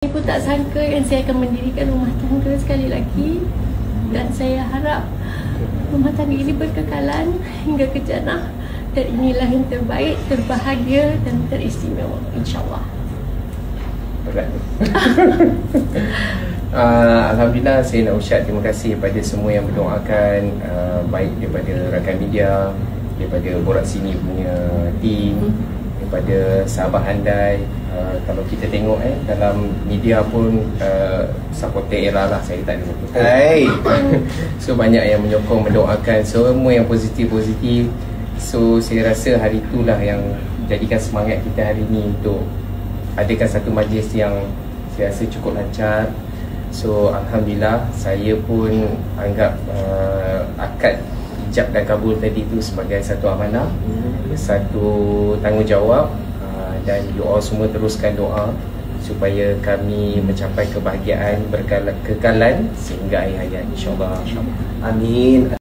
Saya pun tak sangka yang saya akan mendirikan rumah tangga sekali lagi, dan saya harap rumah tangga ini berkekalan hingga ke jannah, dan inilah yang terbaik, terbahagia dan teristimewa, insyaAllah. Berat. Alhamdulillah, saya nak ucap terima kasih kepada semua yang mendoakan, baik daripada rakan media, daripada Borak Sini punya tim, daripada sahabat handai. Kalau kita tengok dalam media pun supporter era lah, saya tak ada sebut. So banyak yang menyokong, mendoakan, semua yang positif-positif. So saya rasa hari itulah yang jadikan semangat kita hari ini untuk adakan satu majlis yang saya rasa cukup lancar. So Alhamdulillah, saya pun anggap akad ijab dan kabul tadi tu sebagai satu amanah, satu tanggungjawab, dan you all semua teruskan doa supaya kami mencapai kebahagiaan, berkekalan sehingga akhir hayat, insyaAllah. Amin.